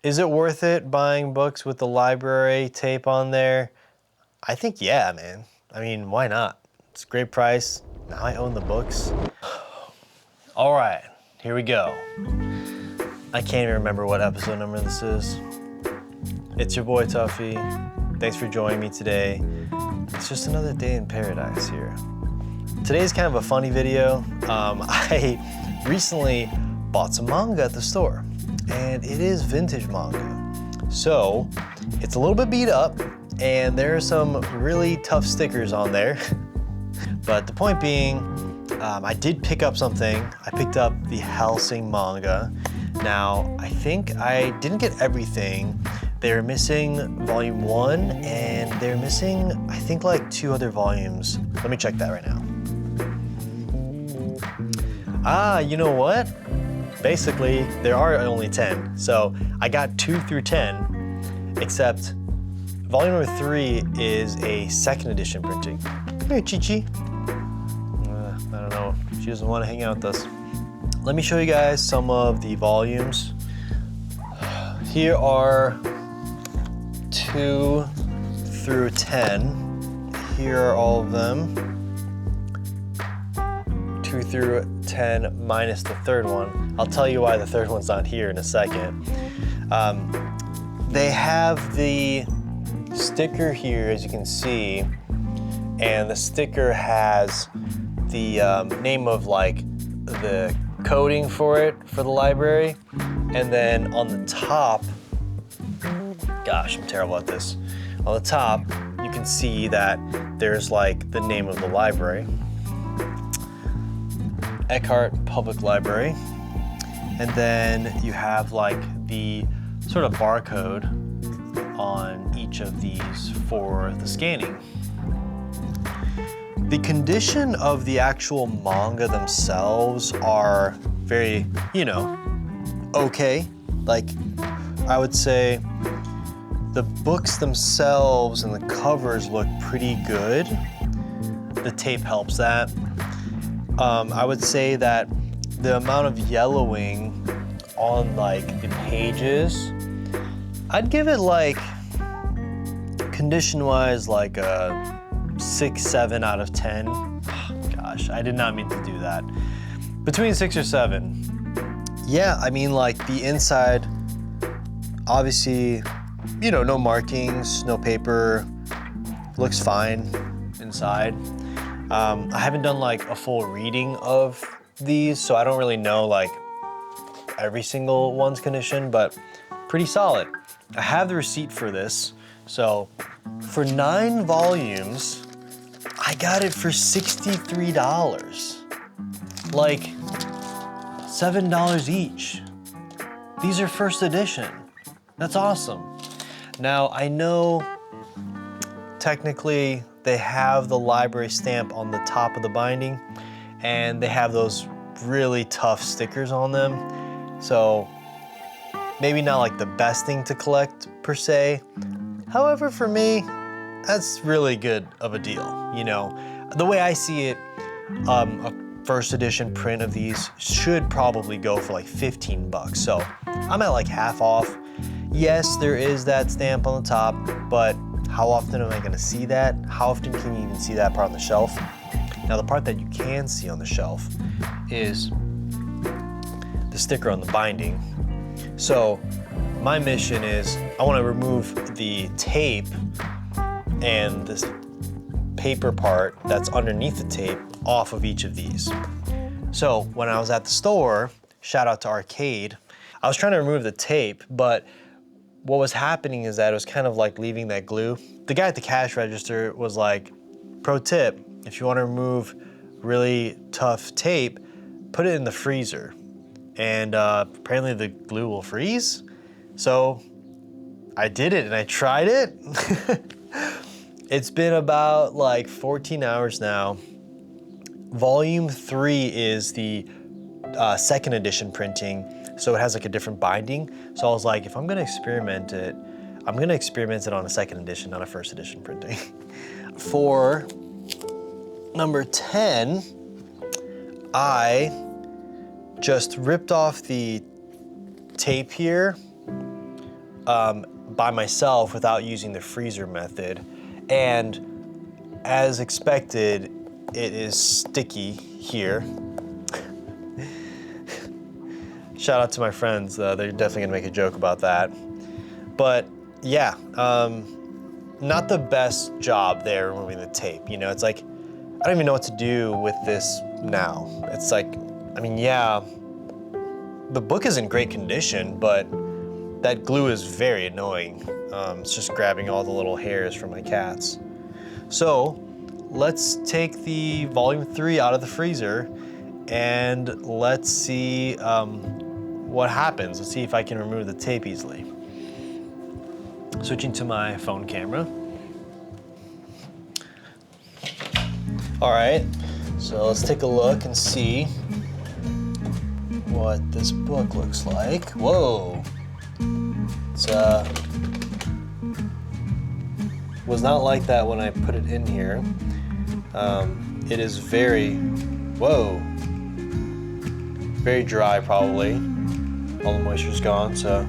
Is it worth it buying books with the library tape on there? I think yeah, man. I mean, why not? It's a great price. Now I own the books. All right, here we go. I can't even remember what episode number this is. It's your boy Tuffy. Thanks for joining me today. It's just another day in paradise here. Today's kind of a funny video. I recently bought some manga at the store, and it is vintage manga. So it's a little bit beat up, and there are some really tough stickers on there. But the point being, I did pick up something. I picked up the Hellsing manga. Now, I think I didn't get everything. They're missing volume 1, and they're missing, I think, like 2 other volumes. Let me check that right now. Ah, you know what? Basically, there are only 10. So I got 2 through 10, except volume number 3 is a 2nd edition printing. Come here, Chi-Chi. I don't know, she doesn't want to hang out with us. Let me show you guys some of the volumes. Here are 2 through 10. Here are all of them. 2 through 10 minus the 3rd one. I'll tell you why the 3rd one's not here in a second. They have the sticker here, as you can see, and the sticker has the name of like the coding for it for the library, and then on the top, gosh, I'm terrible at this. On the top, you can see that there's like the name of the library, Eckhart Public Library, and then you have like the sort of barcode on each of these for the scanning. The condition of the actual manga themselves are very, okay. Like, I would say the books themselves and the covers look pretty good. The tape helps that. I would say that the amount of yellowing on like the pages, I'd give it like, condition-wise, like a 6, 7 out of 10. Gosh, I did not mean to do that. Between 6 or 7. Yeah, I mean, like the inside, obviously, no markings, no paper, looks fine inside. I haven't done like a full reading of these, so I don't really know like every single one's condition, but pretty solid. I have the receipt for this. So for 9 volumes, I got it for $63. Like $7 each. These are 1st edition. That's awesome. Now I know technically they have the library stamp on the top of the binding, and they have those really tough stickers on them. So maybe not like the best thing to collect per se. However, for me, that's really good of a deal. The way I see it, a 1st edition print of these should probably go for like 15 bucks. So I'm at like half off. Yes, there is that stamp on the top, but how often am I gonna see that? How often can you even see that part on the shelf? Now, the part that you can see on the shelf is the sticker on the binding. So my mission is I want to remove the tape and this paper part that's underneath the tape off of each of these. So when I was at the store, shout out to Arcade, I was trying to remove the tape, but what was happening is that it was kind of like leaving that glue. The guy at the cash register was like, pro tip, if you want to remove really tough tape, put it in the freezer. And apparently the glue will freeze. So I did it and I tried it. It's been about like 14 hours now. Volume 3 is the 2nd edition printing, so it has like a different binding. So I was like, if I'm gonna experiment it, I'm gonna experiment it on a 2nd edition, not a 1st edition printing. For number 10, I just ripped off the tape here by myself without using the freezer method. And as expected, it is sticky here. Shout out to my friends, they're definitely gonna make a joke about that. But yeah, not the best job there removing the tape. You know, it's like, I don't even know what to do with this now. It's like, I mean, yeah, the book is in great condition, but that glue is very annoying. It's just grabbing all the little hairs from my cats. So let's take the volume 3 out of the freezer and let's see what happens. Let's see if I can remove the tape easily. Switching to my phone camera. All right, so let's take a look and see what this book looks like. Whoa, it's was not like that when I put it in here. It is very, whoa, very dry probably. All the moisture's gone, so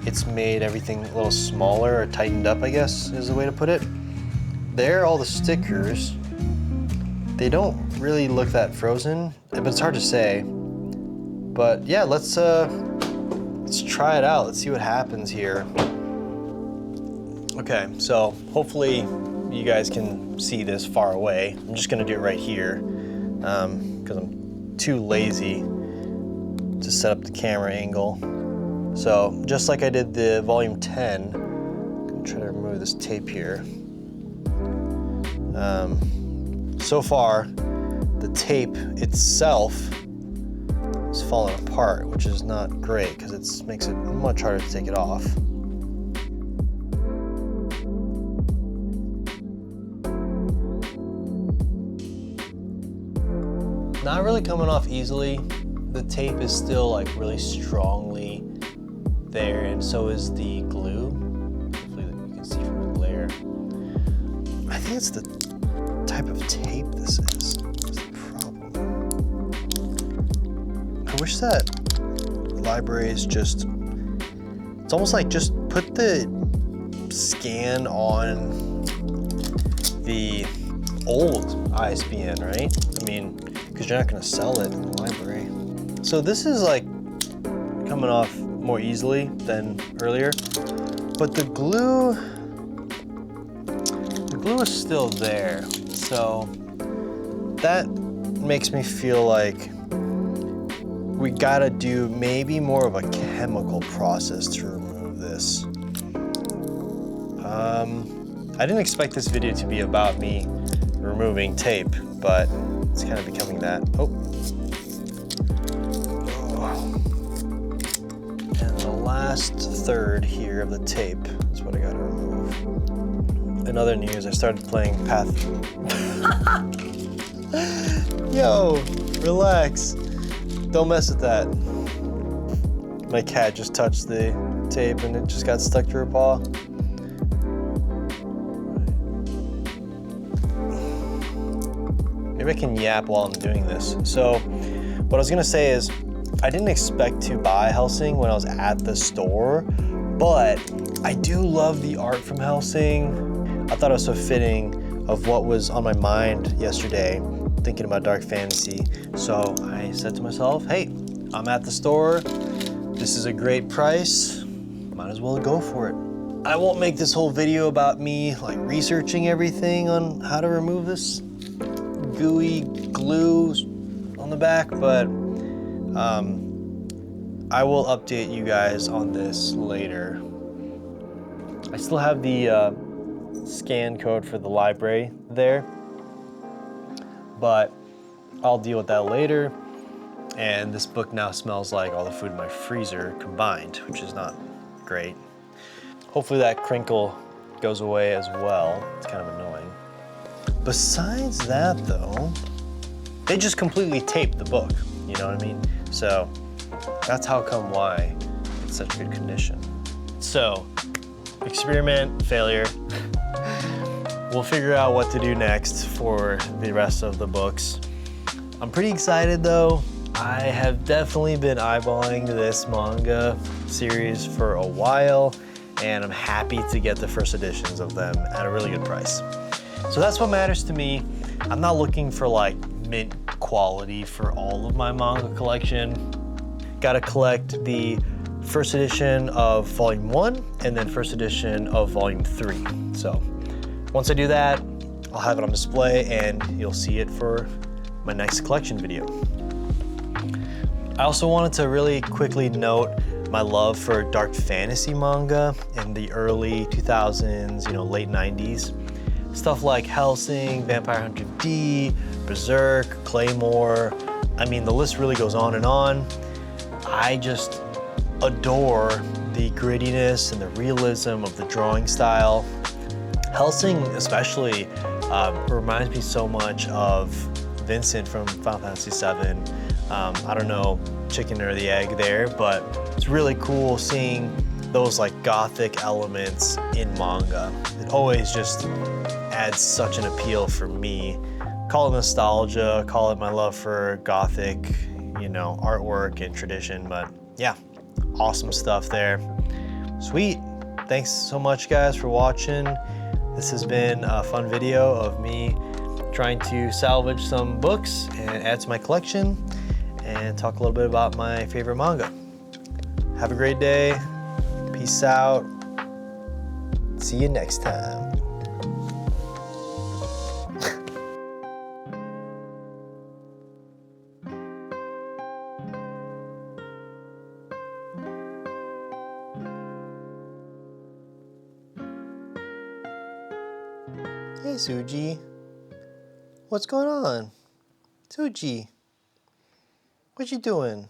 it's made everything a little smaller or tightened up, I guess is the way to put it. There, all the stickers, they don't really look that frozen, but it's hard to say. But yeah, let's try it out. Let's see what happens here. Okay, so hopefully you guys can see this far away. I'm just gonna do it right here because I'm too lazy to set up the camera angle. So just like I did the volume 10, I'm gonna try to remove this tape here. So far, the tape itself is falling apart, which is not great because it makes it much harder to take it off. Not really coming off easily. The tape is still like really strongly there, and so is the glue. Hopefully you can see from the glare. I think it's the type of tape this is the problem. I wish that libraries just, it's almost like just put the scan on the old ISBN, right? I mean, because you're not gonna sell it in the library. So this is like coming off more easily than earlier, but the glue is still there. So that makes me feel like we gotta do maybe more of a chemical process to remove this. I didn't expect this video to be about me removing tape, but it's kind of becoming that. Oh. And the last third here of the tape is what I gotta remove. In other news, I started playing Path. Yo, relax. Don't mess with that. My cat just touched the tape and it just got stuck to her paw. Maybe I can yap while I'm doing this. So what I was gonna say is, I didn't expect to buy Hellsing when I was at the store, but I do love the art from Hellsing. I thought it was so fitting of what was on my mind yesterday, thinking about dark fantasy. So I said to myself, hey, I'm at the store. This is a great price. Might as well go for it. I won't make this whole video about me like researching everything on how to remove this gooey glue on the back, but I will update you guys on this later. I still have the scan code for the library there, but I'll deal with that later. And this book now smells like all the food in my freezer combined, which is not great. Hopefully that crinkle goes away as well. It's kind of annoying. Besides that though, they just completely taped the book, you know what I mean? So that's how come why it's such good condition. So, experiment failure. We'll figure out what to do next for the rest of the books. I'm pretty excited though. I have definitely been eyeballing this manga series for a while, and I'm happy to get the first editions of them at a really good price. So that's what matters to me. I'm not looking for like mint quality for all of my manga collection. Gotta collect the first edition of volume 1 and then first edition of volume 3. So once I do that, I'll have it on display and you'll see it for my next collection video. I also wanted to really quickly note my love for dark fantasy manga in the early 2000s, late 90s. Stuff like Hellsing, Vampire Hunter D, Berserk, Claymore. I mean, the list really goes on and on. I just adore the grittiness and the realism of the drawing style. Hellsing especially reminds me so much of Vincent from Final Fantasy VII. I don't know, chicken or the egg there, but it's really cool seeing those like gothic elements in manga. It always just adds such an appeal for me. Call it nostalgia, call it my love for gothic, artwork and tradition, but yeah, awesome stuff there. Sweet. Thanks so much guys for watching. This has been a fun video of me trying to salvage some books and add to my collection and talk a little bit about my favorite manga. Have a great day. Peace out. See you next time. Hey, Suji. What's going on? Suji, what you doing?